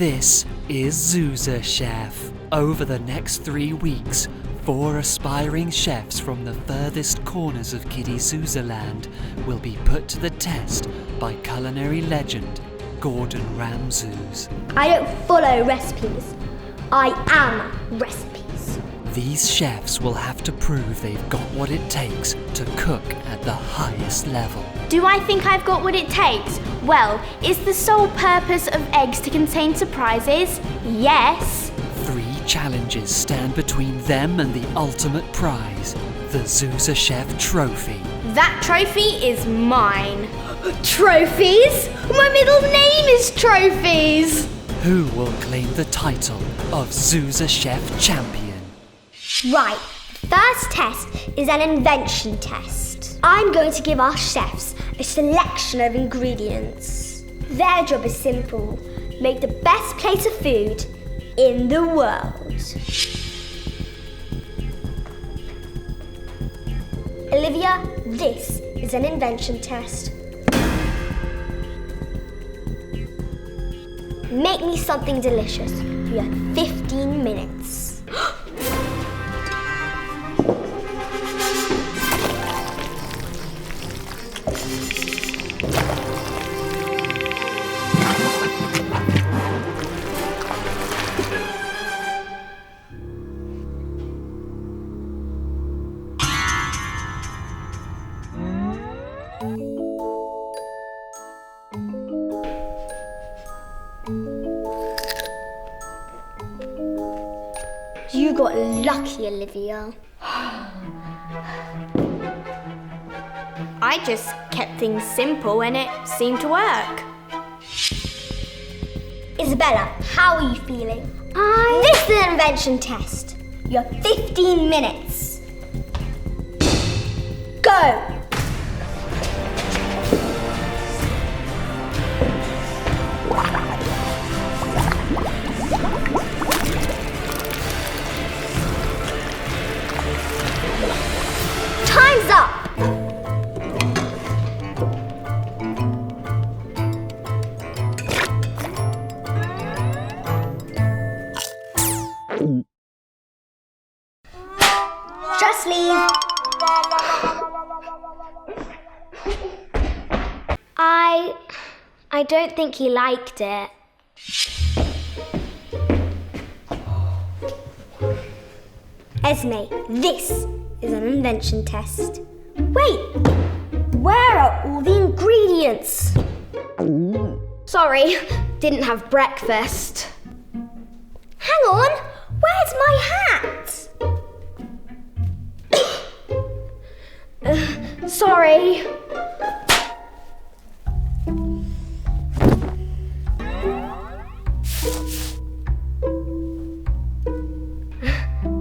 This is Zuzaa Chef. Over the next 3 weeks, 4 aspiring chefs from the furthest corners of Kiddyzuzaa land will be put to the test by culinary legend Gordon Ramsay. I don't follow recipes. I am recipes. These chefs will have to prove they've got what it takes to cook at the highest level. Do I think I've got what it takes? Well, is the sole purpose of eggs to contain surprises? Yes. 3 challenges stand between them and the ultimate prize, the Zuzaa Chef Trophy. That trophy is mine. Trophies? My middle name is Trophies. Who will claim the title of Zuzaa Chef Champion? Right, the first test is an invention test. I'm going to give our chefs a selection of ingredients. Their job is simple: make the best plate of food in the world. Olivia, this is an invention test. Make me something delicious. You have 15 minutes. You got lucky, Olivia. I just kept things simple and it seemed to work. Isabella, how are you feeling? This is an invention test. You have 15 minutes. Go! Time's up! Just leave. I don't think he liked it. Esme, this is an invention test. Wait, where are all the ingredients? Sorry, didn't have breakfast. Hang on, where's my hat? Sorry.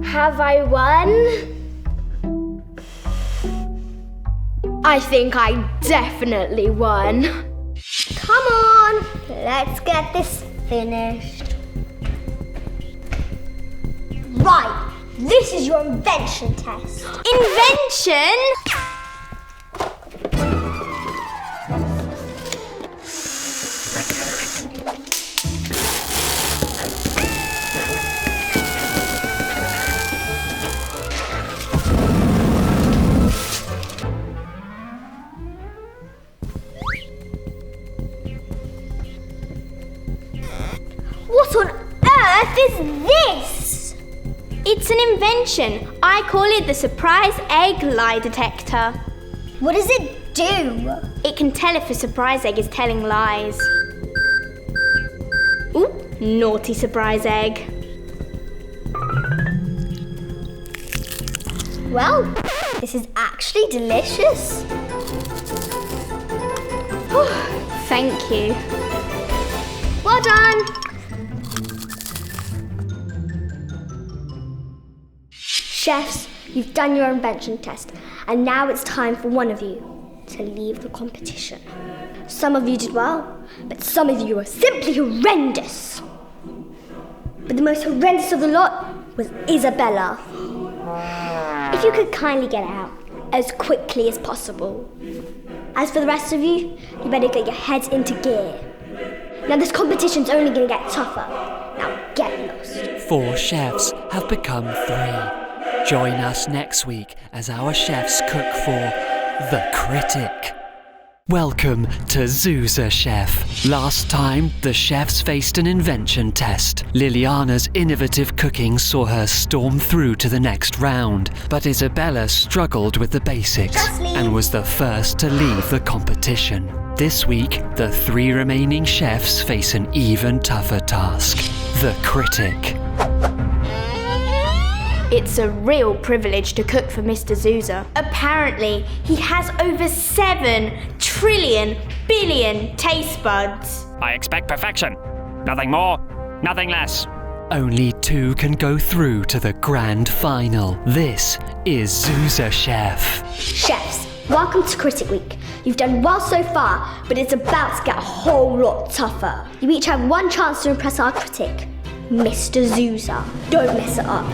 Have I won? I think I definitely won. Come on, let's get this finished. Right, this is your invention test. Invention? What on earth is this? It's an invention. I call it the surprise egg lie detector. What does it do? It can tell if a surprise egg is telling lies. Ooh, naughty surprise egg. Well, this is actually delicious. Thank you. Well done. Chefs, you've done your invention test, and now it's time for one of you to leave the competition. Some of you did well, but some of you are simply horrendous. But the most horrendous of the lot was Isabella. If you could kindly get out as quickly as possible. As for the rest of you, you better get your heads into gear. Now this competition's only going to get tougher. Now get lost. 4 chefs have become 3. Join us next week as our chefs cook for the Critic. Welcome to Zuzaa Chef. Last time, the chefs faced an invention test. Liliana's innovative cooking saw her storm through to the next round, but Isabella struggled with the basics and was the first to leave the competition. This week, the 3 remaining chefs face an even tougher task: the Critic. It's a real privilege to cook for Mr. Zuzaa. Apparently, he has over 7 trillion billion taste buds. I expect perfection. Nothing more, nothing less. Only 2 can go through to the grand final. This is Zuzaa Chef. Chefs, welcome to Critic Week. You've done well so far, but it's about to get a whole lot tougher. You each have 1 chance to impress our critic, Mr. Zuzaa. Don't mess it up.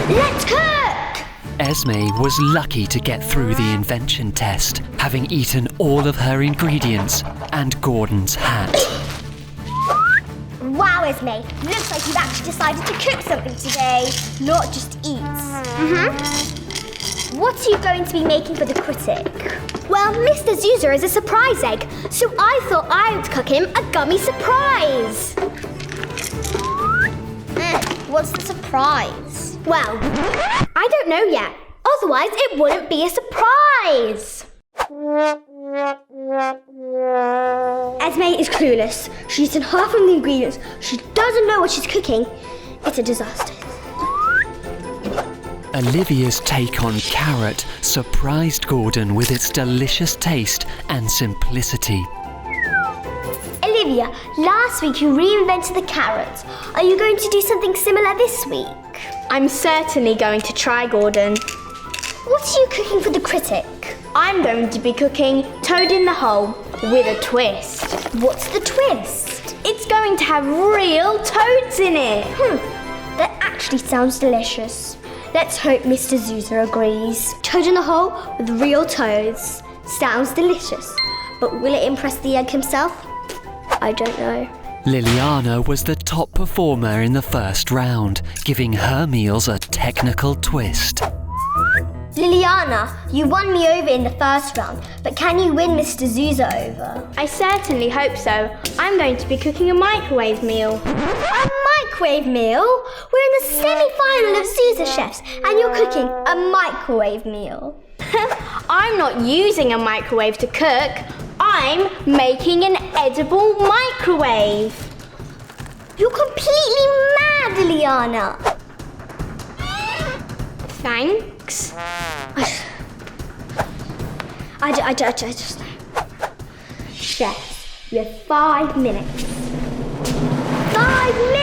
Let's cook! Esme was lucky to get through the invention test, having eaten all of her ingredients and Gordon's hat. Wow, Esme, looks like you've actually decided to cook something today, not just eat. What are you going to be making for the critic? Well, Mr. Zuzaa is a surprise egg, so I thought I would cook him a gummy surprise. What's the surprise? Well, I don't know yet. Otherwise, it wouldn't be a surprise. Esme is clueless. She's eaten half of the ingredients. She doesn't know what she's cooking. It's a disaster. Olivia's take on carrot surprised Gordon with its delicious taste and simplicity. Olivia, last week you reinvented the carrot. Are you going to do something similar this week? I'm certainly going to try, Gordon. What are you cooking for the critic? I'm going to be cooking toad in the hole with a twist. What's the twist? It's going to have real toads in it. That actually sounds delicious. Let's hope Mr. Zuzaa agrees. Toad in the hole with real toads. Sounds delicious. But will it impress the egg himself? I don't know. Liliana was the top performer in the first round, giving her meals a technical twist. Liliana, you won me over in the first round, but can you win Mr. Zuzaa over? I certainly hope so. I'm going to be cooking a microwave meal. A microwave meal? We're in the semi-final of Zuzaa Chefs, and you're cooking a microwave meal. I'm not using a microwave to cook. I'm making an edible microwave. You're completely mad, Liliana. Thanks. I just... Chefs, you have 5 minutes. 5 minutes!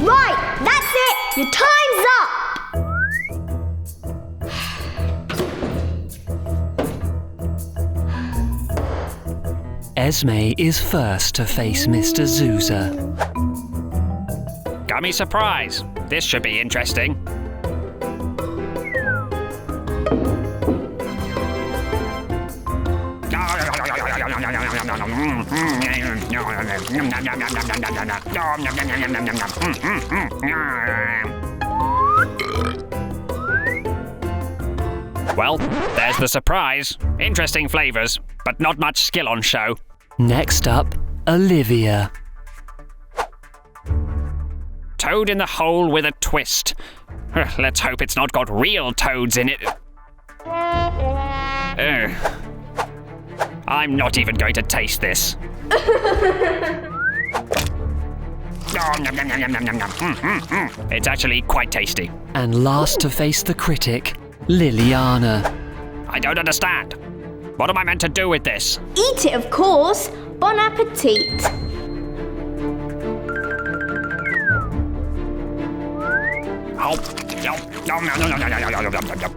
Right, that's it! Your time's up! Esme is first to face Mr. Zuzaa. Gummy surprise. This should be interesting. Well, there's the surprise. Interesting flavours, but not much skill on show. Next up, Olivia. Toad in the hole with a twist. Let's hope it's not got real toads in it. I'm not even going to taste this. It's actually quite tasty. And last to face the critic, Liliana. I don't understand. What am I meant to do with this? Eat it, of course. Bon appetit.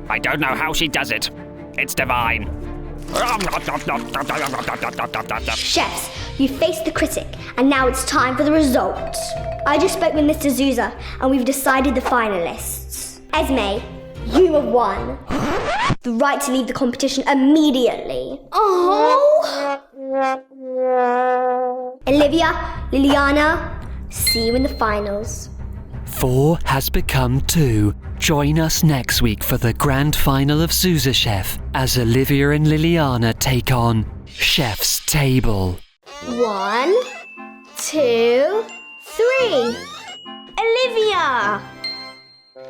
I don't know how she does it. It's divine. Chefs, you faced the critic, and now it's time for the results. I just spoke with Mr. Zuzaa, and we've decided the finalists. Esme, you have won. The right to leave the competition immediately. Oh! Olivia, Liliana, see you in the finals. 4 has become 2. Join us next week for the grand final of Zuzaa Chef as Olivia and Liliana take on Chef's Table. 1, 2, 3. Olivia!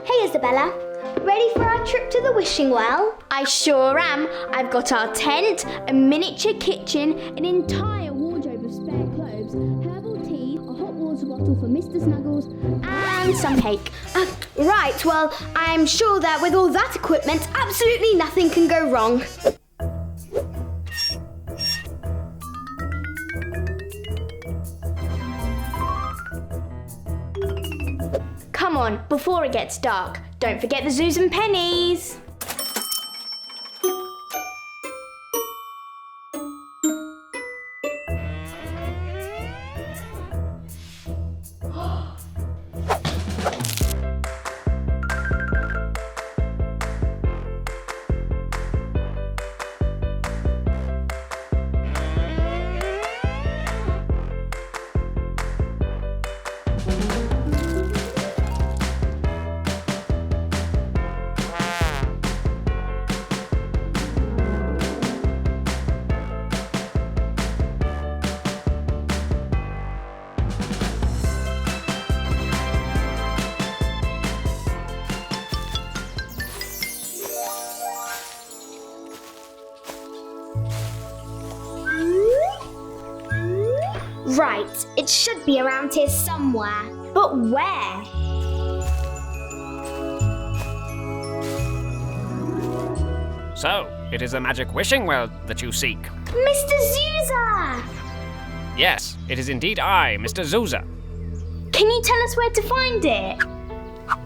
Hey Isabella, ready for our trip to the wishing well? I sure am. I've got our tent, a miniature kitchen, an entire wardrobe of spare clothes, herbal tea, a hot water bottle for Mr. Snuggles, and some cake. Right, well, I'm sure that with all that equipment, absolutely nothing can go wrong. Come on, before it gets dark. Don't forget the zoos and pennies. Right, it should be around here somewhere. But where? So, it is a magic wishing well that you seek. Mr. Zuzaa! Yes, it is indeed I, Mr. Zuzaa. Can you tell us where to find it?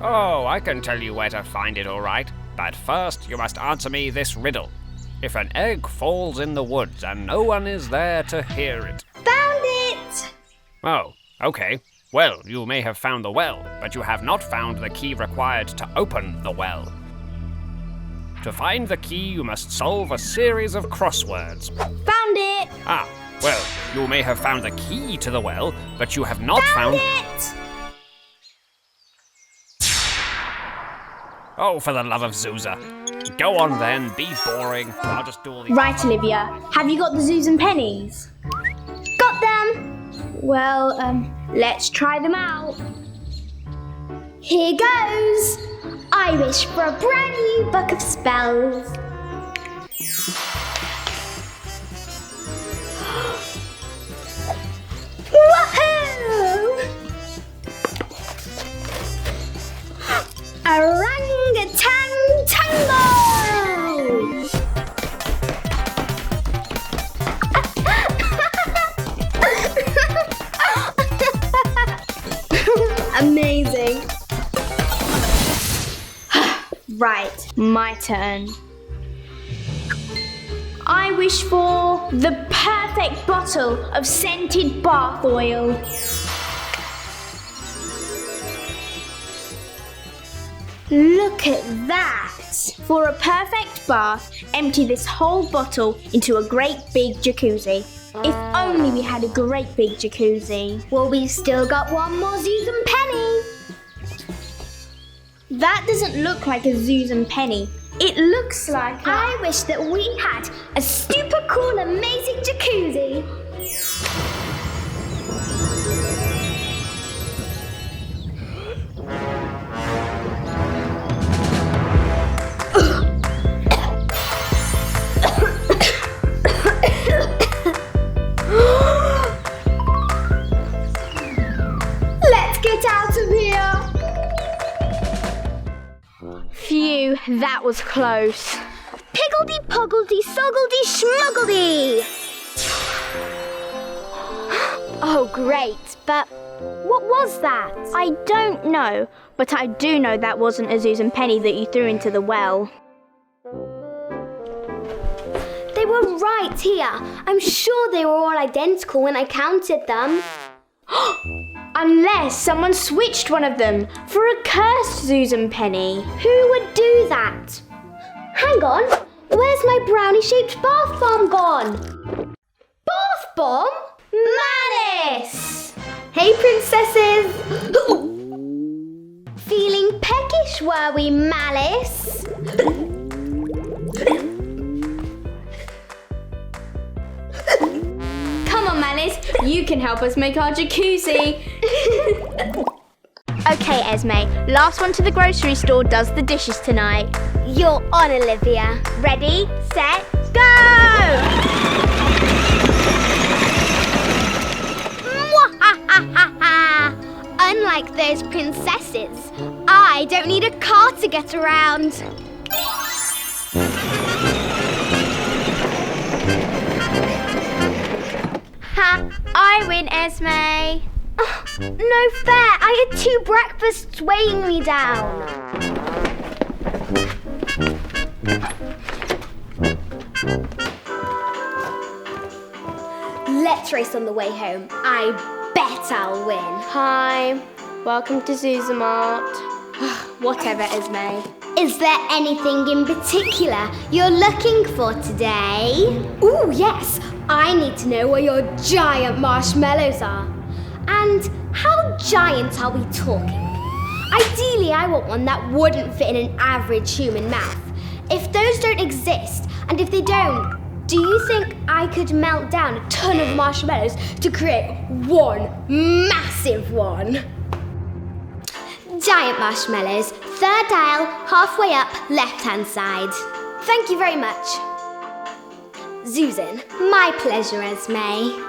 Oh, I can tell you where to find it, all right. But first, you must answer me this riddle. If an egg falls in the woods and no one is there to hear it. Found it! Oh, okay. Well, you may have found the well, but you have not found the key required to open the well. To find the key, you must solve a series of crosswords. Found it! Ah, well, you may have found the key to the well, but you have not found it! Oh, for the love of Zuzaa. Go on then, be boring. I'll just do all the... Right, Olivia. Have you got the zoos and pennies? Got them! Well, let's try them out. Here goes! I wish for a brand new book of spells. Woohoo! Orangutan tango! Amazing. Right, my turn. I wish for the perfect bottle of scented bath oil. Look at that! For a perfect bath, empty this whole bottle into a great big jacuzzi. If only we had a great big jacuzzi. Well, we've still got one more Zoos and Penny. That doesn't look like a zoos and penny. It looks like a... I wish that we had a super cool, amazing jacuzzi. That was close. Piggledy poggledy soggledy schmuggledy! Oh, great, but what was that? I don't know, but I do know that wasn't a Susan penny that you threw into the well. They were right here. I'm sure they were all identical when I counted them. Unless someone switched one of them for a cursed Susan penny. Who would do that? Hang on, where's my brownie-shaped bath bomb gone? Bath bomb? Malice! Hey, princesses! Feeling peckish, were we, Malice? Come on, Malice, you can help us make our jacuzzi. Okay, Esme, last one to the grocery store does the dishes tonight. You're on, Olivia. Ready, set, go! Unlike those princesses, I don't need a car to get around. Ha! I win, Esme. Oh, no fair. I had 2 breakfasts weighing me down. Let's race on the way home. I bet I'll win. Hi, welcome to Zuzaa Mart. Whatever, Esme. Is there anything in particular you're looking for today? Ooh, yes. I need to know where your giant marshmallows are. And how giant are we talking? Ideally, I want one that wouldn't fit in an average human mouth. If those don't exist, and if they don't, do you think I could melt down a ton of marshmallows to create one massive one? Giant marshmallows, 3rd aisle, halfway up, left-hand side. Thank you very much. Susan, my pleasure, Esme.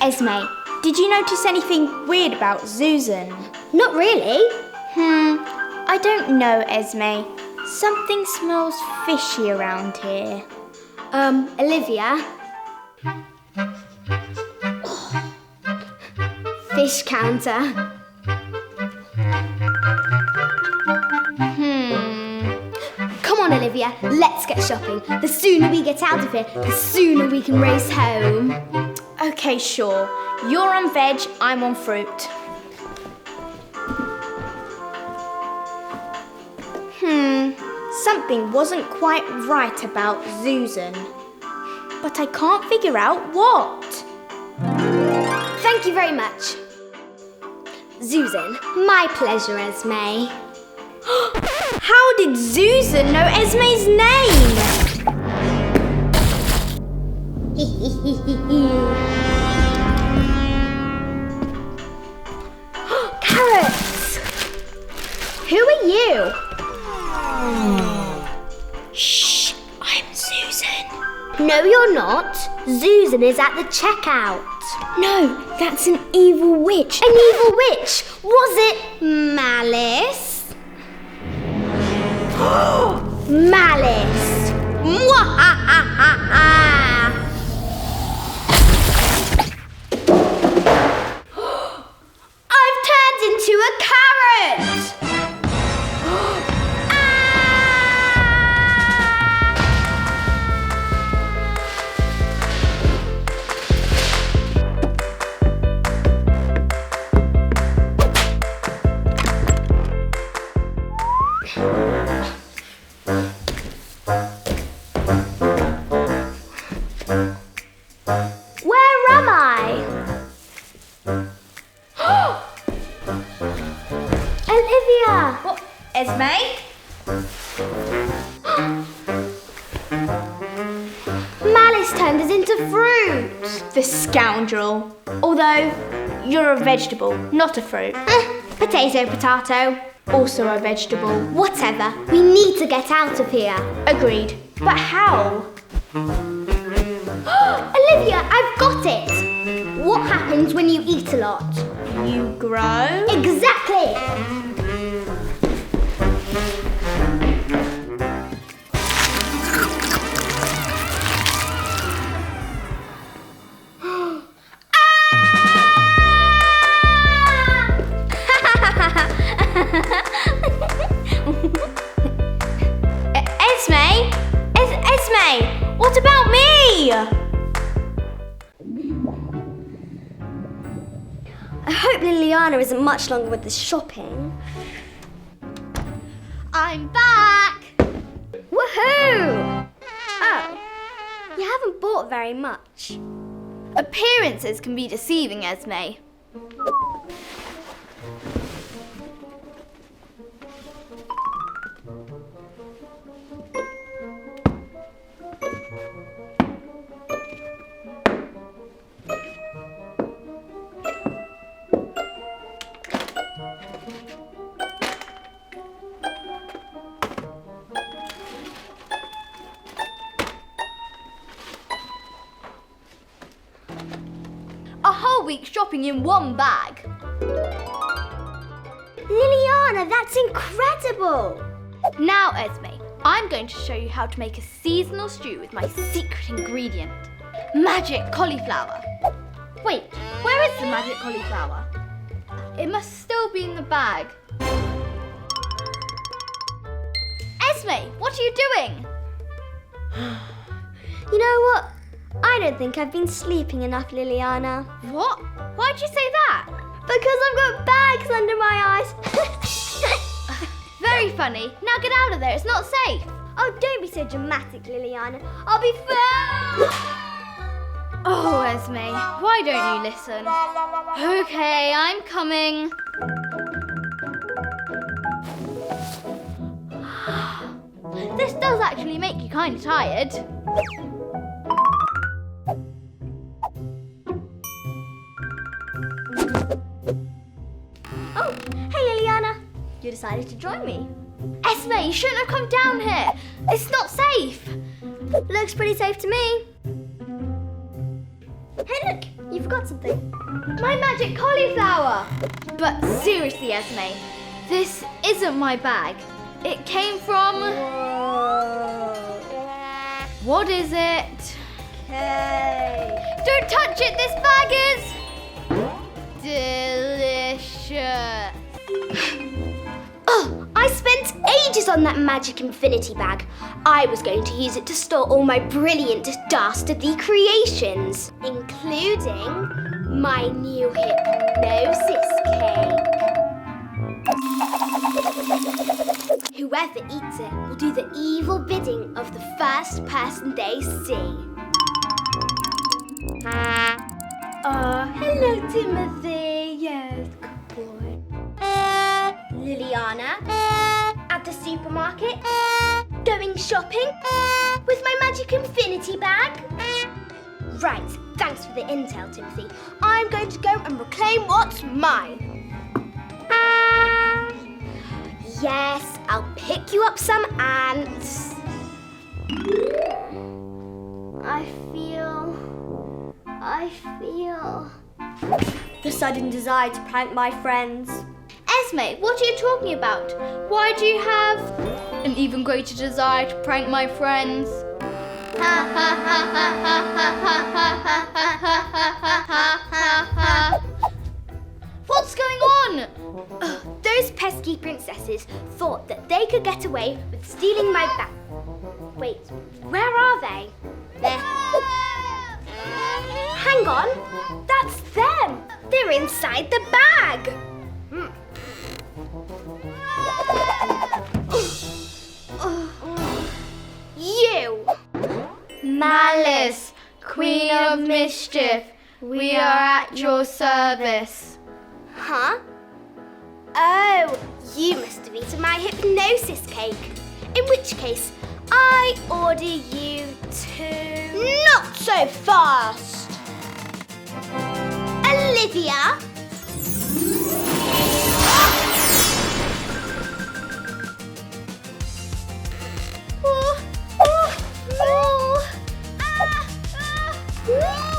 Esme, did you notice anything weird about Susan? Not really. I don't know, Esme. Something smells fishy around here. Olivia? Fish counter. Come on, Olivia, let's get shopping. The sooner we get out of here, the sooner we can race home. Okay, sure. You're on veg, I'm on fruit. Something wasn't quite right about Susan. But I can't figure out what. Thank you very much. Susan, my pleasure, Esme. How did Susan know Esme's name? Carrots! Who are you? Shh, I'm Susan. No, you're not. Susan is at the checkout. No, that's an evil witch. An evil witch? Was it Malice? Malice! Mwahahaha! I've turned into a carrot! Where am I? Olivia! What, Esme? Malice turned us into fruit. The scoundrel. Although, you're a vegetable, not a fruit. Potato, potato. Also a vegetable. Whatever. We need to get out of here. Agreed. But how? Olivia, I've got it. What happens when you eat a lot? You grow? Exactly! Esme, what about me? I hope Liliana isn't much longer with the shopping. I'm back. Woohoo! Oh, you haven't bought very much. Appearances can be deceiving, Esme. A whole week shopping in one bag. Liliana, that's incredible! Now, Esme, I'm going to show you how to make a seasonal stew with my secret ingredient, magic cauliflower. Wait, where is the magic cauliflower? It must still be in the bag. Esme, what are you doing? You know what? I don't think I've been sleeping enough, Liliana. What? Why'd you say that? Because I've got bags under my eyes. Very funny. Now get out of there. It's not safe. Oh, don't be so dramatic, Liliana. I'll be fine. Oh, Esme, why don't you listen? Okay, I'm coming. This does actually make you kind of tired. Oh, hey, Liliana. You decided to join me. Esme, you shouldn't have come down here. It's not safe. Looks pretty safe to me. Hey, look, you forgot something. My magic cauliflower. But seriously, Esme, this isn't my bag. It came from... Whoa. What is it? Okay. Don't touch it, this bag is... delicious. Oh, I spent ages on that magic infinity bag. I was going to use it to store all my brilliant dastardly creations, including my new hypnosis cake. Whoever eats it will do the evil bidding of the first person they see. Hello, Timothy. Yes, good boy. Liliana, at the supermarket, going shopping with my magic infinity bag. Right, thanks for the intel, Timothy. I'm going to go and reclaim what's mine. Yes, I'll pick you up some ants. I feel the sudden desire to prank my friends. Esme, what are you talking about? Why do you have an even greater desire to prank my friends? What's going on? Those pesky princesses thought that they could get away with stealing my bag. Wait, where are they? There. Hang on, that's them. They're inside the bag. You! Malice, Queen of Mischief, we are at your service. Huh? Oh, you must have eaten my hypnosis cake. In which case, I order you to... Not so fast! Olivia?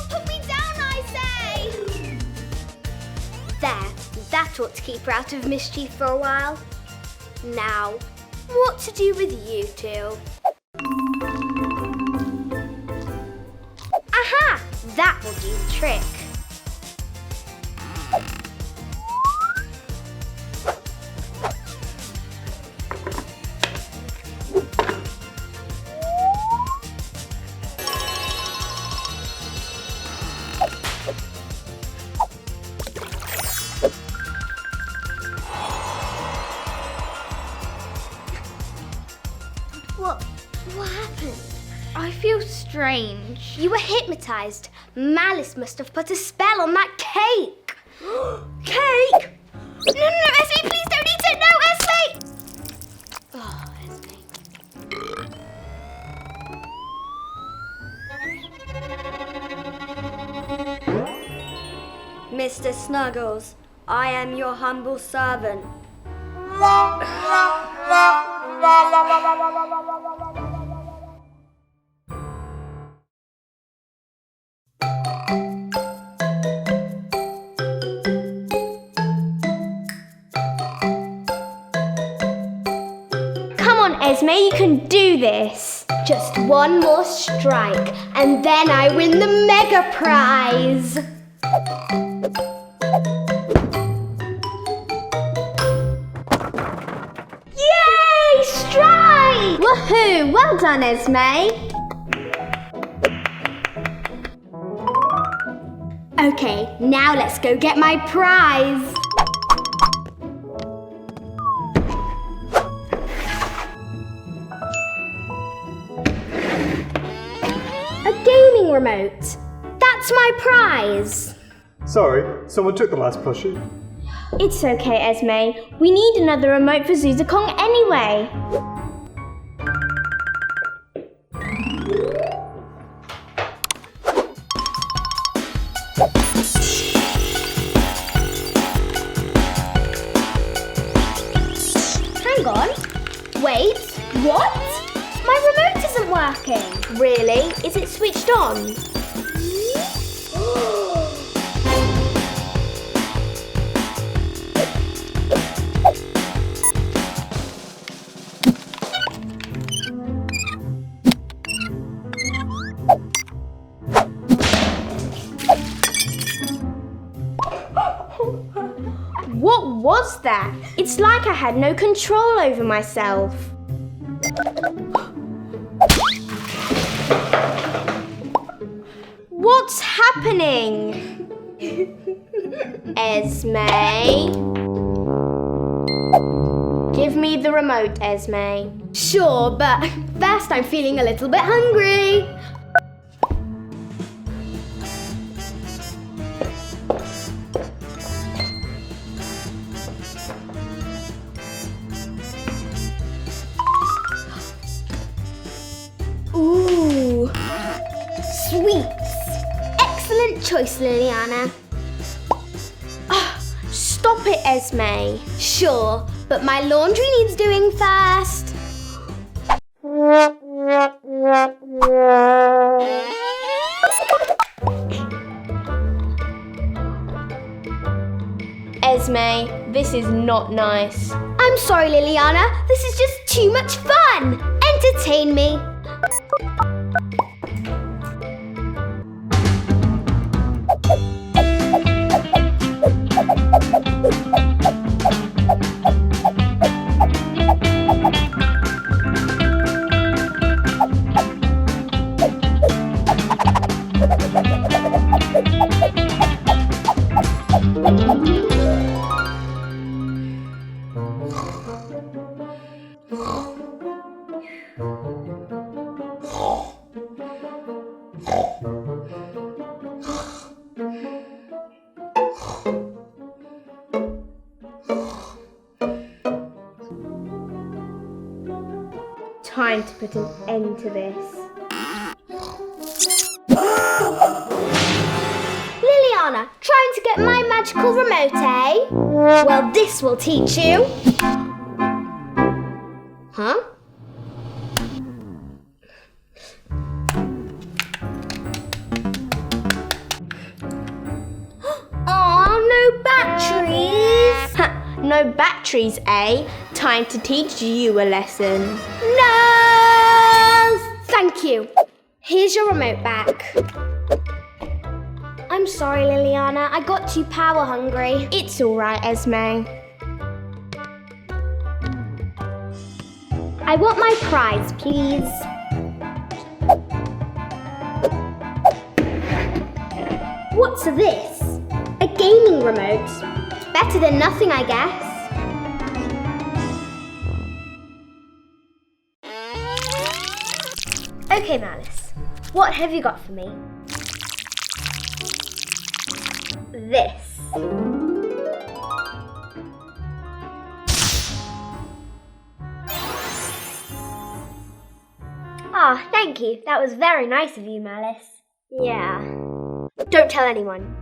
Put me down, I say! That ought to keep her out of mischief for a while. Now, what to do with you two? Aha! That will do the trick. What happened? I feel strange. You were hypnotized. Malice must have put a spell on that cake. Cake? No, Esme, please don't eat it. No, Esme! Oh, Esme. Mr. Snuggles, I am your humble servant. Come on, Esme, you can do this. Just one more strike, and then I win the mega prize. Yay! Strike! Woohoo! Well done, Esme. Okay, now let's go get my prize. A gaming remote. That's my prize. Sorry, someone took the last plushie. It's okay, Esme. We need another remote for Zuzaa Kong anyway. Hang on. Wait, what? My remote isn't working. Really? Is it switched on? What was that? It's like I had no control over myself. What's happening? Esme? Give me the remote, Esme. Sure, but first I'm feeling a little bit hungry. Ooh, sweets. Excellent choice, Liliana. Stop it, Esme. Sure, but my laundry needs doing first. Esme, this is not nice. I'm sorry, Liliana. This is just too much fun. Entertain me. Time to put an end to this. Liliana, trying to get my magical remote, eh? Well, this will teach you. Huh? Aw, no batteries. no batteries, eh? Time to teach you a lesson. No! Thank you. Here's your remote back. I'm sorry, Liliana. I got too power hungry. It's all right, Esme. I want my prize, please. What's this? A gaming remote. Better than nothing, I guess. Okay, Malice. What have you got for me? This. Ah, thank you. That was very nice of you, Malice. Yeah. Don't tell anyone.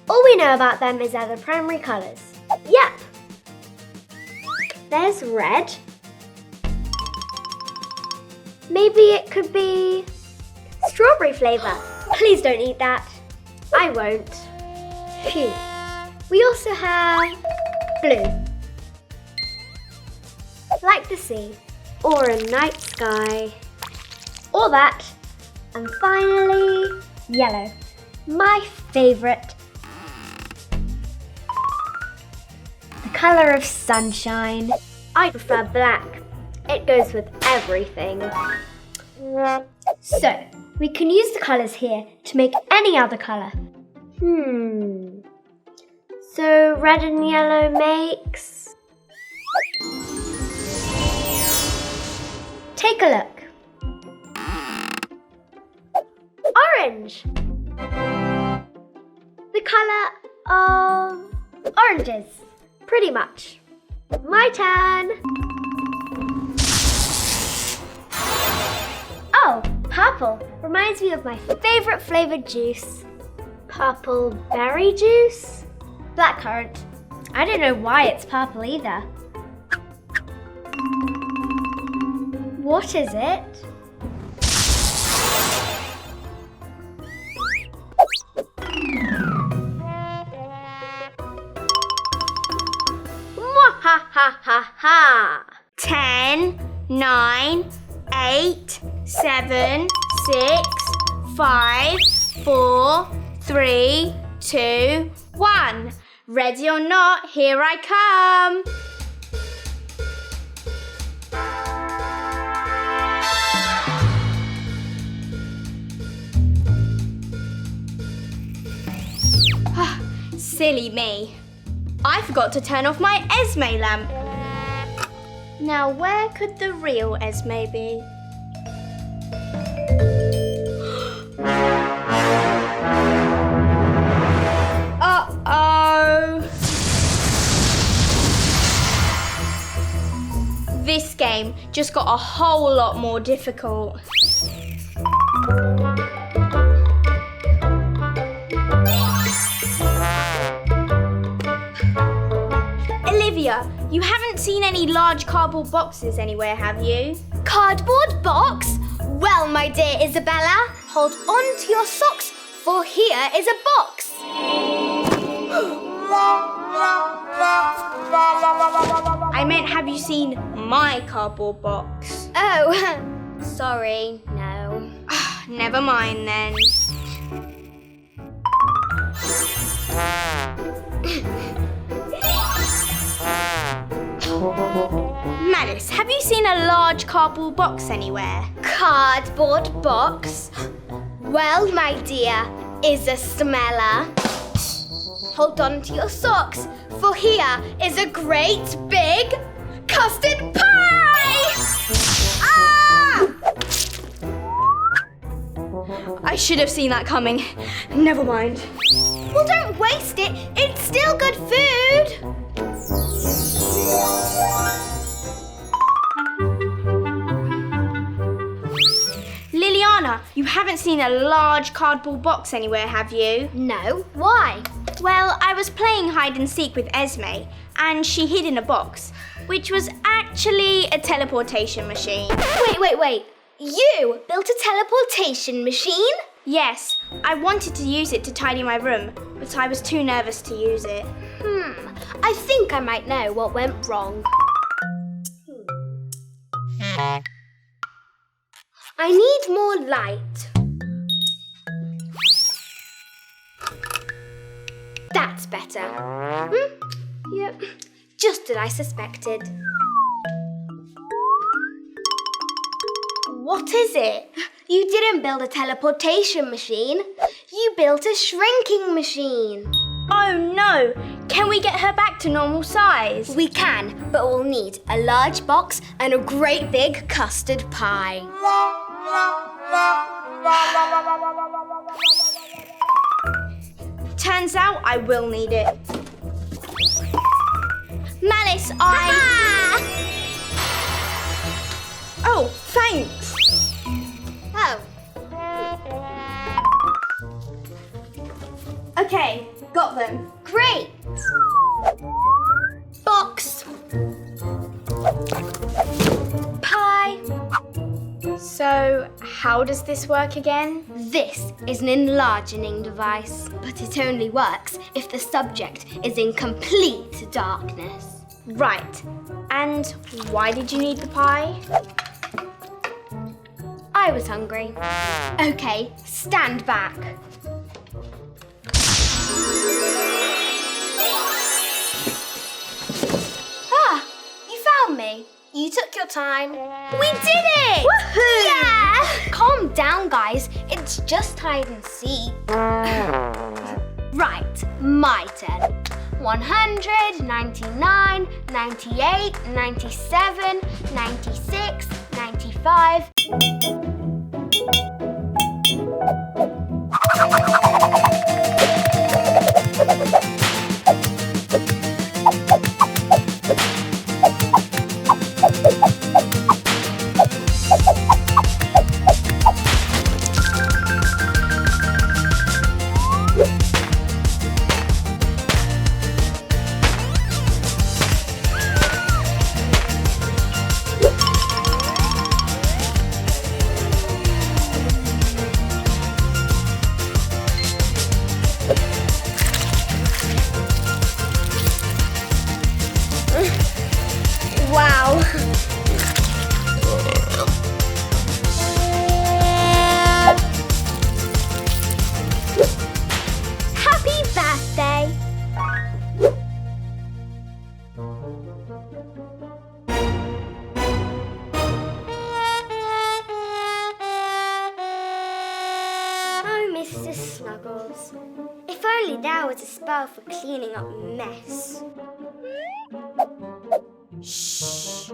All we know about them is they're the primary colours. Yep. There's red. Maybe it could be strawberry flavour. Please don't eat that. I won't. Phew. We also have blue. Like the sea. Or a night sky. Or that. And finally, yellow. My favourite. The colour of sunshine. I prefer black. It goes with everything. So, we can use the colours here to make any other colour. So, red and yellow makes... Take a look. Orange. The colour of oranges. Pretty much. My turn. Oh, purple. Reminds me of my favourite flavoured juice. Purple berry juice? Blackcurrant. I don't know why it's purple either. What is it? Ha! 10, 9, 8, 7, 6, 5, 4, 3, 2, 1. Ready or not, here I come. Silly me. I forgot to turn off my Esme lamp. Now, where could the real Esme be? Uh-oh! This game just got a whole lot more difficult. Olivia, you haven't seen any large cardboard boxes anywhere, have you? Cardboard box? Well, my dear Isabella, hold on to your socks, for here is a box. I meant, have you seen my cardboard box? Oh, sorry, no. Never mind then. Malice, have you seen a large cardboard box anywhere? Cardboard box? Well, my dear, is a smeller. Hold on to your socks, for here is a great big custard pie! Ah! I should have seen that coming. Never mind. Well, don't waste it. It's still good food. Liliana, you haven't seen a large cardboard box anywhere, have you? No, why? Well, I was playing hide and seek with Esme, and she hid in a box, which was actually a teleportation machine. Wait. You built a teleportation machine? Yes, I wanted to use it to tidy my room, but I was too nervous to use it. I think I might know what went wrong. I need more light. That's better. Yep, just as I suspected. What is it? You didn't build a teleportation machine. You built a shrinking machine. Oh no! Can we get her back to normal size? We can, but we'll need a large box and a great big custard pie. Turns out I will need it. Malice, Oh, thanks! Oh, Okay, got them. great! Box! Pie. So, how does this work again? This is an enlarging device, but it only works if the subject is in complete darkness. Right. And why did you need the pie? I was hungry. Okay, stand back. Ah, you found me. You took your time. We did it! Woohoo! Yeah! Calm down, guys. It's just hide and seek. Right, my turn. 100, 99, 98, 97, 96, 95. Wow. Happy birthday! Oh, Mr. Snuggles. If only there was a spell for cleaning up mess. Shh.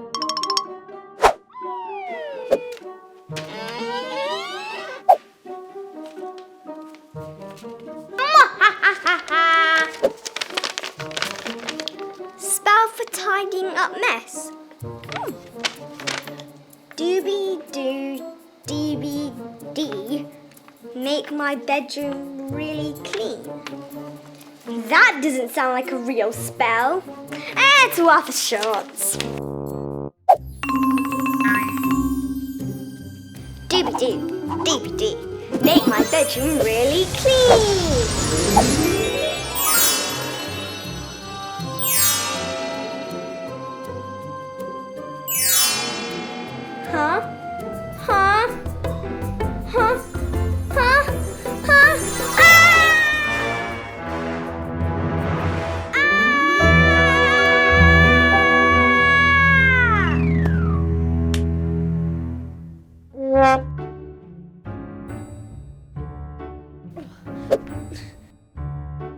Spell for tidying up mess. Doobie-doo, make my bedroom really clean. That doesn't sound like a real spell. It's worth a shot. Doobie-doo, make my bedroom really clean. Huh? Huh? Huh? Huh? Huh?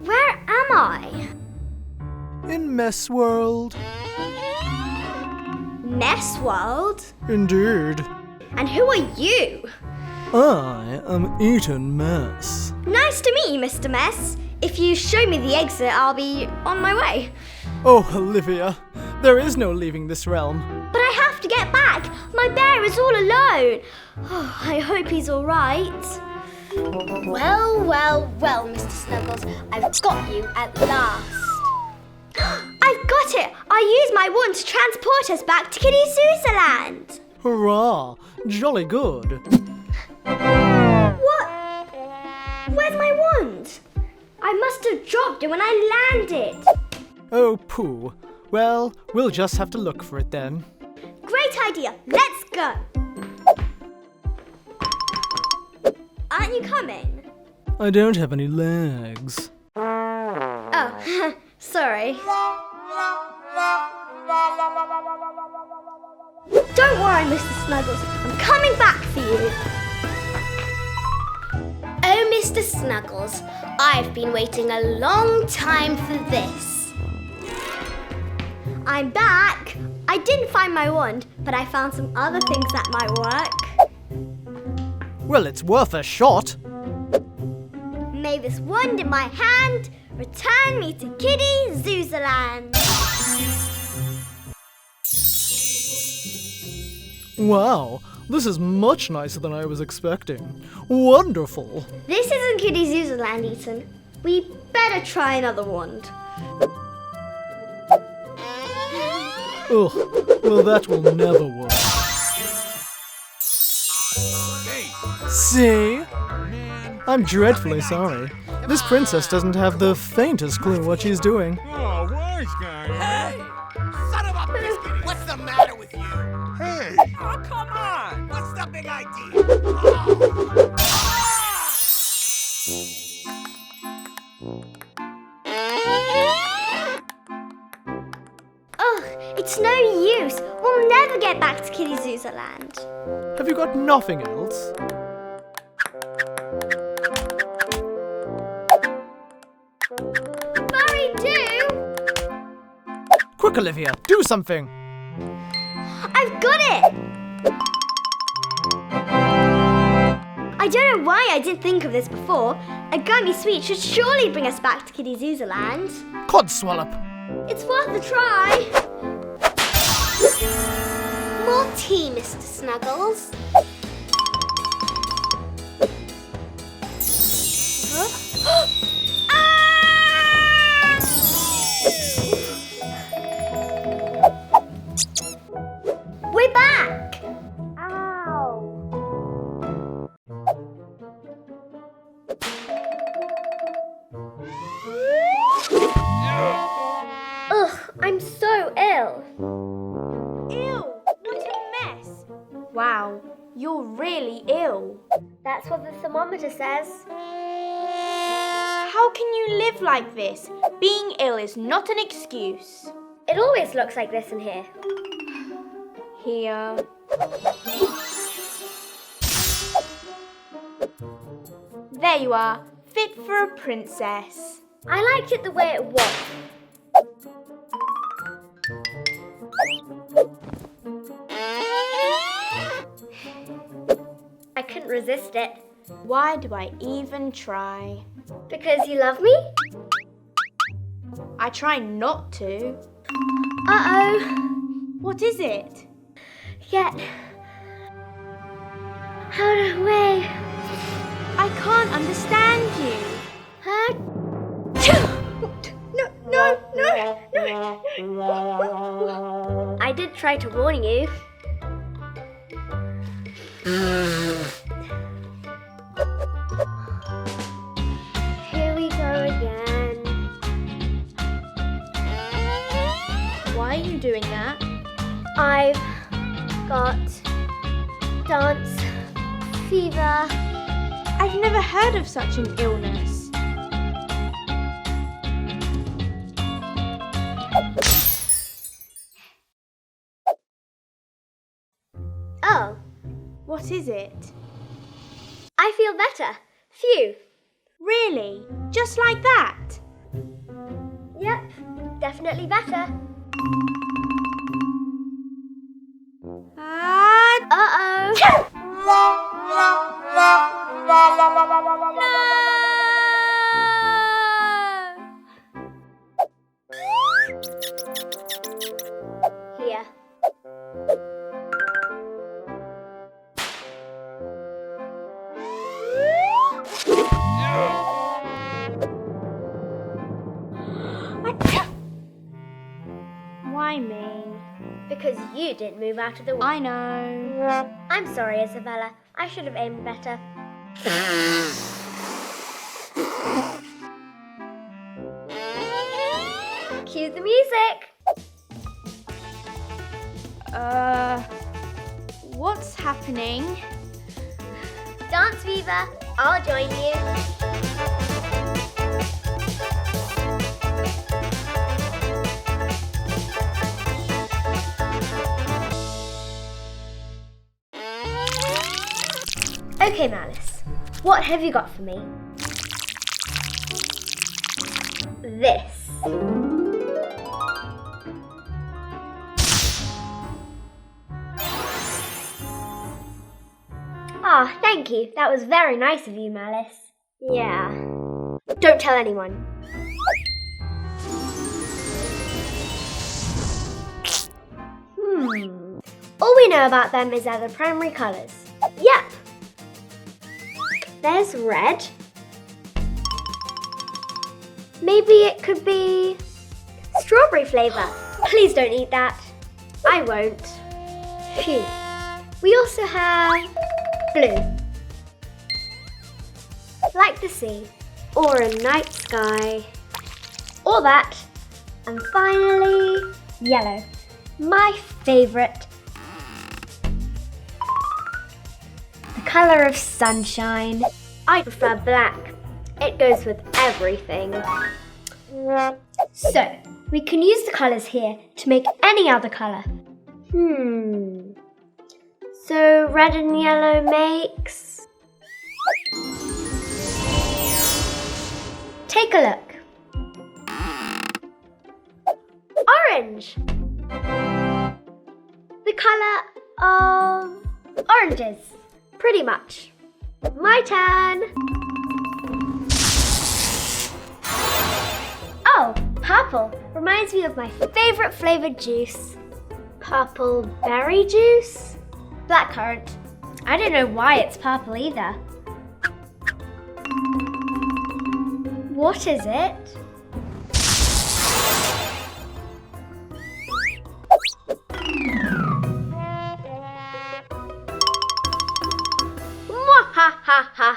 Where am I? In Mess World. Mess World? Indeed. And who are you? I am Eaton Mess. Nice to meet you, Mr. Mess. If you show me the exit, I'll be on my way. Oh, Olivia, there is no leaving this realm. But I have to get back. My bear is all alone. Oh, I hope he's all right. Well, well, well, Mr. Snuggles. I've got you at last. I've got it. I used my wand to transport us back to Kiddyzuzaa land. Hurrah! Jolly good. What? Where's my wand? I must have dropped it when I landed. Oh, pooh. Well, we'll just have to look for it then. Great idea. Let's go. Aren't you coming? I don't have any legs. Oh, sorry. Don't worry, Mr. Snuggles. I'm coming back for you. Oh, Mr. Snuggles, I've been waiting a long time for this. I'm back. I didn't find my wand, but I found some other things that might work. Well, it's worth a shot. May this wand in my hand return me to Kiddyzuzaa land. Wow, this is much nicer than I was expecting. Wonderful. This isn't Kiddyzuzaa land, Ethan. We better try another wand. Ugh, well that will never work. See? I'm dreadfully sorry. This princess doesn't have the faintest clue what she's doing. Oh, wise guy. Hey! Son of a biscuit! What's the matter with you? Hey! Oh, come on! What's the big idea? Ugh, it's no use. We'll never get back to Kiddyzuzaa land. Have you got nothing else? Hurry, do! Quick, Olivia, do something! I've got it! I don't know why I didn't think of this before. A gummy sweet should surely bring us back to Kiddyzuzaa land. Codswallop! It's worth a try. More tea, Mr. Snuggles. We're back! Ugh, I'm so ill. Ew, what a mess. Wow, you're really ill. That's what the thermometer says. How can you live like this? Being ill is not an excuse. It always looks like this in here. Here. There you are, fit for a princess. I liked it the way it was. I couldn't resist it. Why do I even try? Because you love me? I try not to. Uh-oh. What is it? Get out of the way. I can't understand you. Huh? No. I did try to warn you. Here we go again. Why are you doing that? I've got dance fever. I've never heard of such an illness. Oh, What is it? I feel better. Phew. Really? Just like that? Yep, definitely better. Uh-oh. Here. Why me? Because you didn't move out of the way. I know. I'm sorry, Isabella. I should have aimed better. Cue the music. What's happening? Dance, Viva. I'll join you. Okay, Malice. What have you got for me? This. Ah, thank you. That was very nice of you, Malice. Yeah. Don't tell anyone. All we know about them is they're the primary colours. Yep. There's red. Maybe it could be strawberry flavour. Please don't eat that. I won't. Phew. We also have blue. Like the sea, or a night sky, or that. And finally, yellow. My favourite. The colour of sunshine. I prefer black. It goes with everything. So, we can use the colours here to make any other colour. So, red and yellow makes... Take a look. Orange. The colour of oranges. Pretty much. My turn. Oh, purple. Reminds me of my favourite flavoured juice. Purple berry juice? Blackcurrant. I don't know why it's purple either. What is it? Mwahahaha!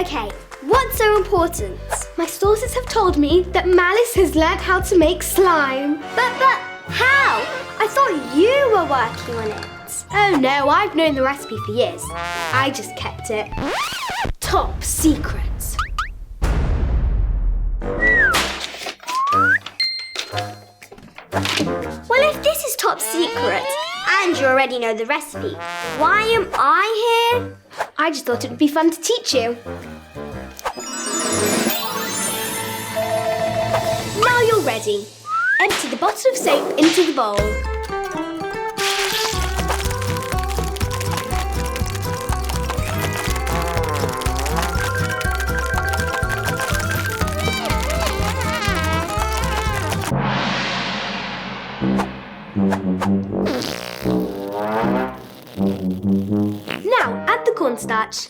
Okay. What's so important? My sources have told me that Malice has learned how to make slime. But how? I thought you were working on it. Oh no, I've known the recipe for years. I just kept it top secret. Well, if this is top secret and you already know the recipe, why am I here? I just thought it would be fun to teach you. Now you're ready. Empty the bottle of soap into the bowl. Now add the cornstarch.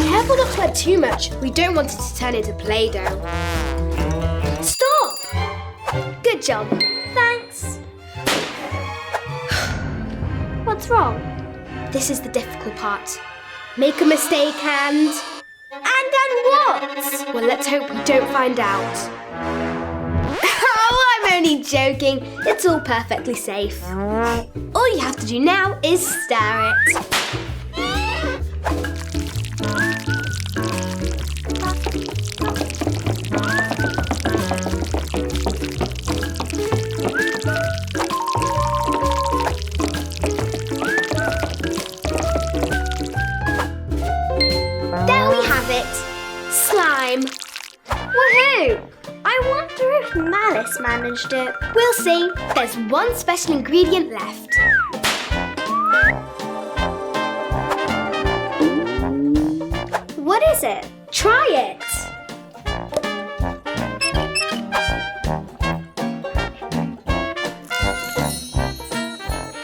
Careful not to add too much. We don't want it to turn into Play-Doh. Stop! Good job. Thanks. What's wrong? This is the difficult part. Make a mistake and then what? Well, let's hope we don't find out. Oh, I'm only joking. It's all perfectly safe. All you have to do now is stir it. There we have it. Slime. Woohoo! I wonder if Malice managed it. We'll see. There's one special ingredient left. What is it? Try it.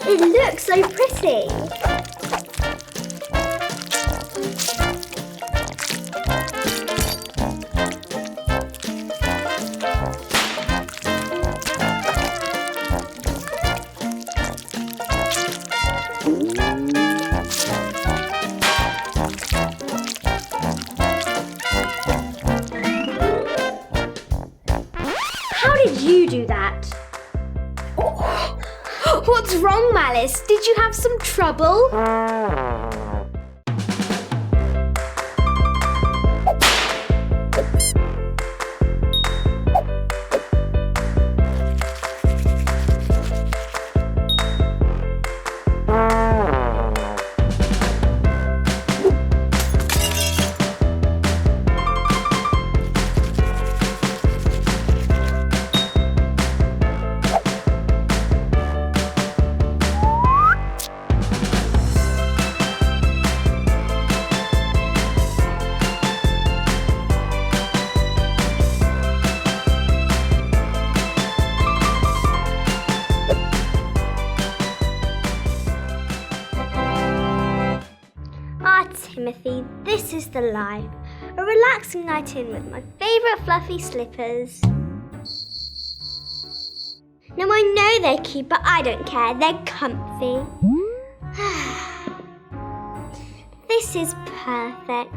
It looks so pretty. you do that? What's wrong, Malice? Did you have some trouble? Timothy, this is the life. A relaxing night in with my favourite fluffy slippers. Now I know they're cute, but I don't care. They're comfy. This is perfect.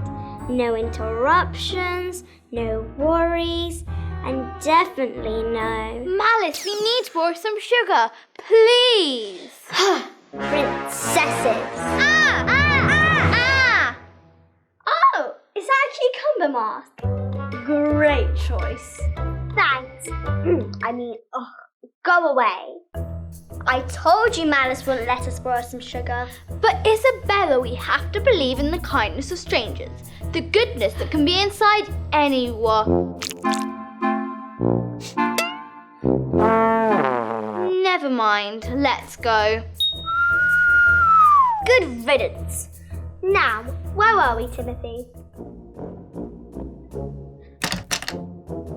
No interruptions, no worries, and definitely no... Malice, we need to borrow some sugar. Please. Princesses. Ah! Ah! Ah! Ah! Oh, is that a cucumber mask? Great choice. Thanks. Go away. I told you Malice wouldn't let us borrow some sugar. But Isabella, we have to believe in the kindness of strangers, the goodness that can be inside anyone. Never mind, let's go. Good riddance. Now, where are we, Timothy?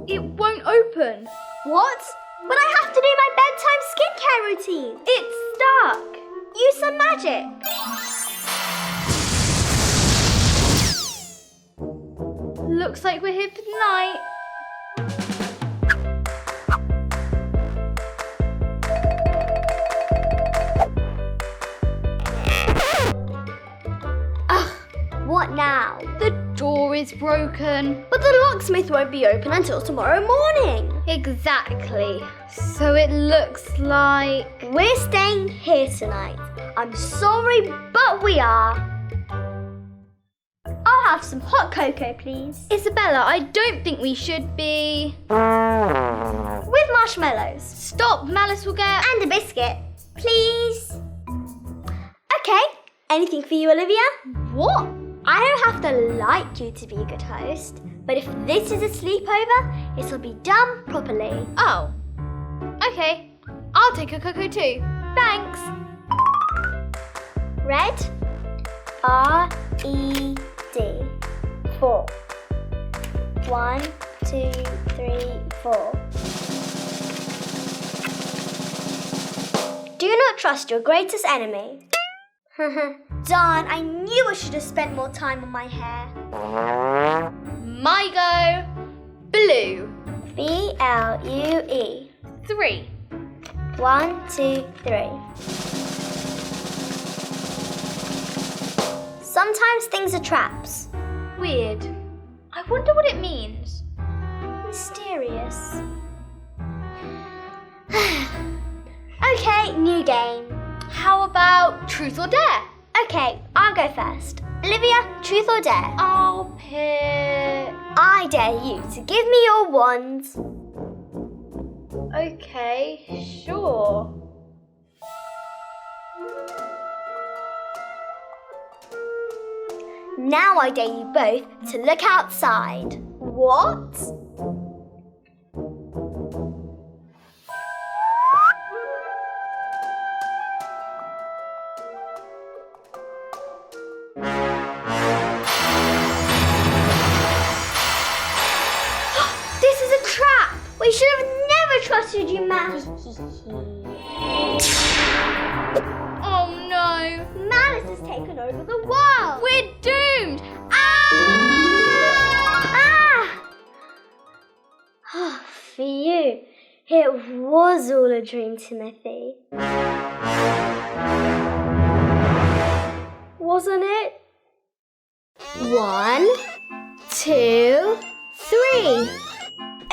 It won't open. What? But I have to do my bedtime skincare routine. It's stuck. Use some magic. Looks like we're here for the night. What now? The door is broken. But the locksmith won't be open until tomorrow morning. Exactly. So it looks like... We're staying here tonight. I'm sorry, but we are. I'll have some hot cocoa, please. Isabella, I don't think we should be... With marshmallows. Stop, Malice will get... And a biscuit, please. Okay, anything for you, Olivia? What? I don't have to like you to be a good host, but if this is a sleepover, it'll be done properly. Oh. Okay. I'll take a cocoa too. Thanks. Red. R-E-D. 4. 1, 2, 3, 4. Do not trust your greatest enemy. Darn, I knew I should have spent more time on my hair. My go. Blue. B-L-U-E. 3. 1, 2, 3. Sometimes things are traps. Weird. I wonder what it means. Mysterious. Okay, new game. How about truth or dare? Okay, I'll go first. Olivia, truth or dare? I'll pick... I dare you to give me your wand. Okay, sure. Now I dare you both to look outside. What? We should have never trusted you, Malice. Oh no! Malice has taken over the world. We're doomed! Ah! For you, it was all a dream, Timothy. Wasn't it? 1, 2, 3.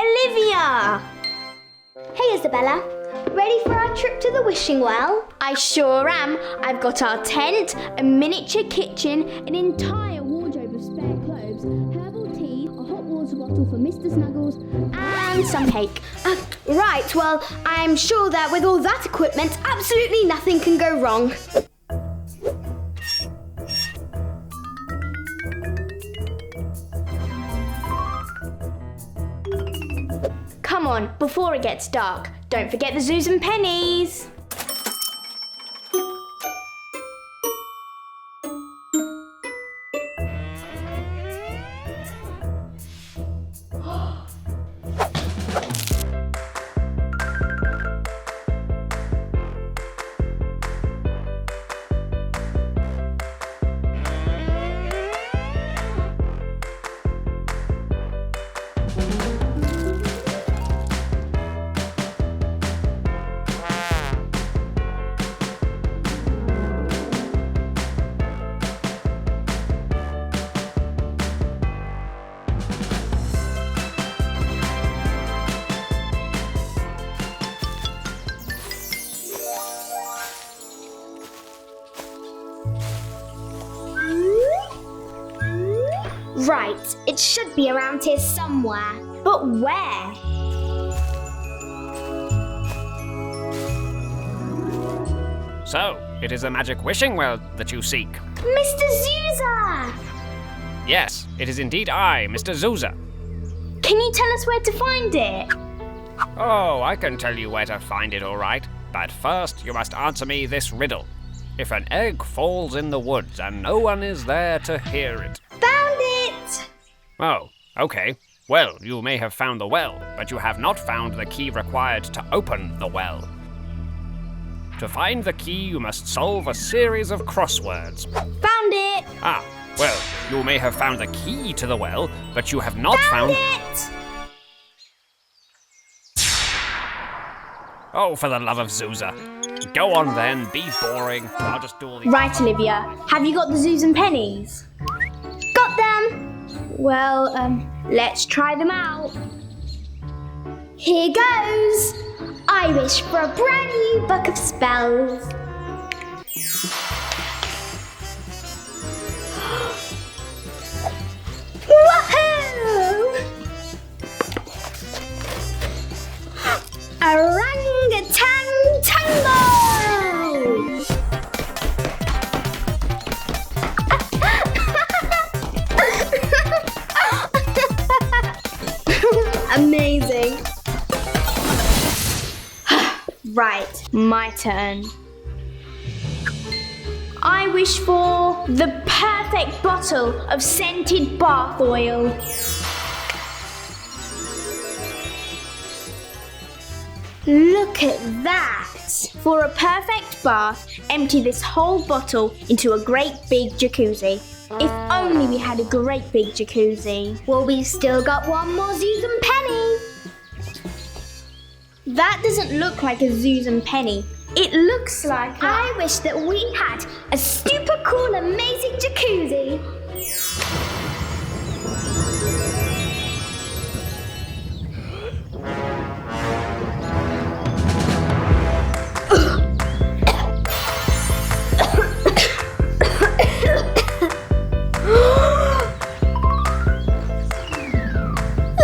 Olivia! Hey Isabella, ready for our trip to the wishing well? I sure am. I've got our tent, a miniature kitchen, an entire wardrobe of spare clothes, herbal tea, a hot water bottle for Mr. Snuggles, and some cake. Right, well, I'm sure that with all that equipment, absolutely nothing can go wrong. Come on, before it gets dark. Don't forget the zoos and pennies. Right, it should be around here somewhere. But where? So, it is a magic wishing well that you seek. Mr. Zuzaa! Yes, it is indeed I, Mr. Zuzaa. Can you tell us where to find it? Oh, I can tell you where to find it, all right. But first, you must answer me this riddle. If an egg falls in the woods and no one is there to hear it. Found it! Oh, okay. Well, you may have found the well, but you have not found the key required to open the well. To find the key, you must solve a series of crosswords. Found it! Ah, well, you may have found the key to the well, but you have not found it! Oh, for the love of Zuzaa. Go on then, be boring. I'll just do all these. Right, Olivia. Have you got the zoos and pennies? Got them! Well, let's try them out. Here goes! I wish for a brand new book of spells. Woohoo! Orangutan-tango! Amazing. Right, my turn. I wish for the perfect bottle of scented bath oil. Look at that! For a perfect bath, empty this whole bottle into a great big jacuzzi. If only we had a great big jacuzzi. Well, we've still got one more Zoos and Penny. That doesn't look like a zoos and penny. It looks like I wish that we had a super cool, amazing jacuzzi.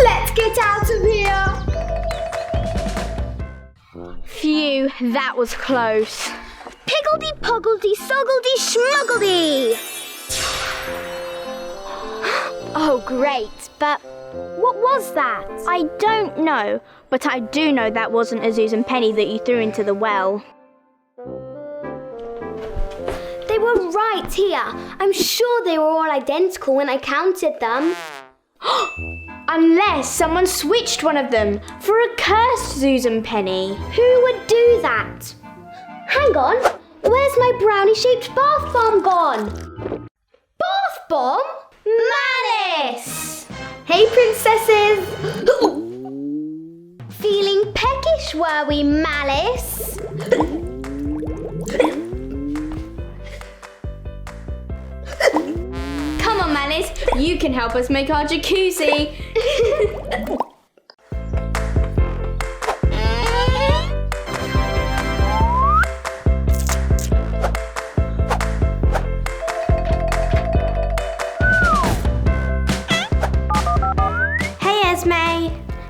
Let's get out of here. Phew, that was close. Piggledy-poggledy-soggledy-schmuggledy! Oh, great, but what was that? I don't know, but I do know that wasn't a zoos and penny that you threw into the well. They were right here. I'm sure they were all identical when I counted them. Unless someone switched one of them for a cursed zoos and penny. Who would do that? Hang on, where's my brownie-shaped bath bomb gone? Bath bomb? Malice! Hey, princesses! Feeling peckish, were we, Malice? Come on, Malice, you can help us make our jacuzzi.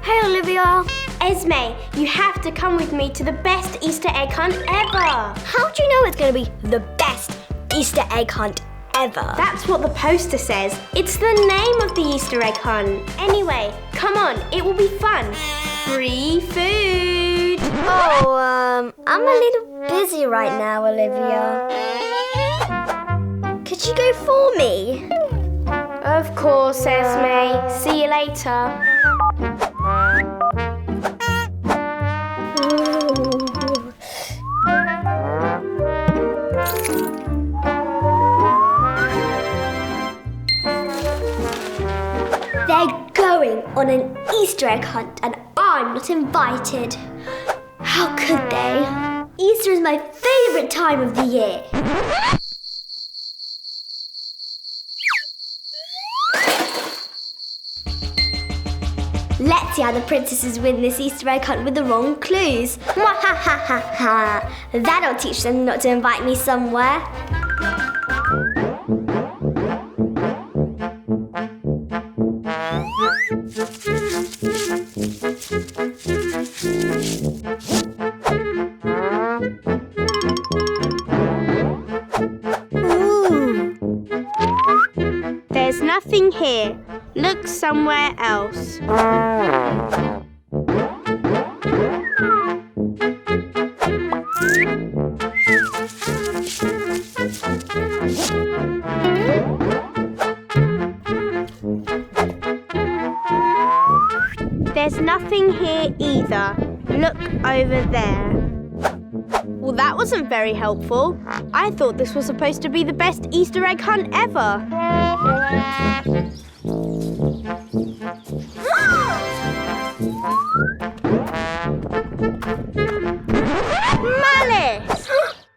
Hey, Olivia. Esme, you have to come with me to the best Easter egg hunt ever. How do you know it's going to be the best Easter egg hunt ever? That's what the poster says. It's the name of the Easter egg hunt. Anyway, come on, it will be fun. Free food. Oh, I'm a little busy right now, Olivia. Could you go for me? Of course, Esme. See you later. They're going on an Easter egg hunt and I'm not invited. How could they? Easter is my favourite time of the year. Let's see how the princesses win this Easter egg hunt with the wrong clues. Mwahahaha! That'll teach them not to invite me somewhere. There's nothing here. Look somewhere else. There's nothing here either. Look over there. Well, that wasn't very helpful. I thought this was supposed to be the best Easter egg hunt ever. Malice!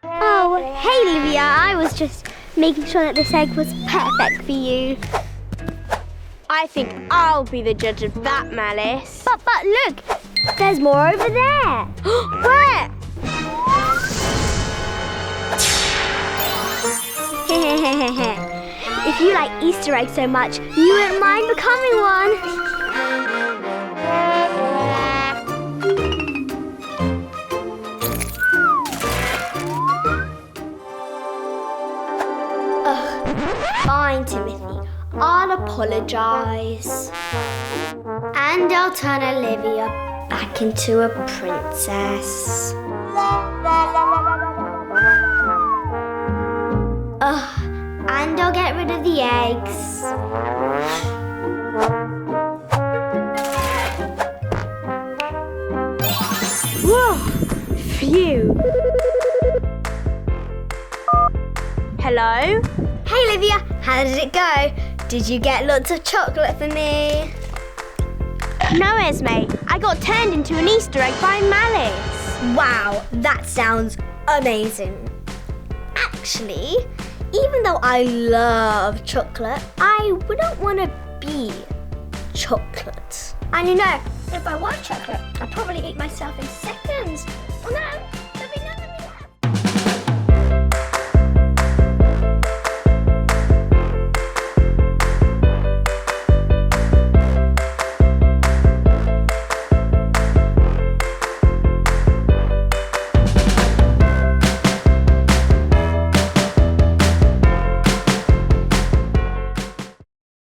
Oh, hey, Olivia. I was just making sure that this egg was perfect for you. I think I'll be the judge of that, Malice. But look, there's more over there. Where? If you like Easter eggs so much, you wouldn't mind becoming one. Fine, Timothy. I'll apologise. And I'll turn Olivia back into a princess. And I'll get rid of the eggs. Whoa! Phew! Hello? Hey, Olivia, how did it go? Did you get lots of chocolate for me? No, Esme. I got turned into an Easter egg by Malice. Wow, that sounds amazing. Actually, even though I love chocolate, I wouldn't want to be chocolate. And you know, if I was chocolate, I'd probably eat myself in seconds. Oh no!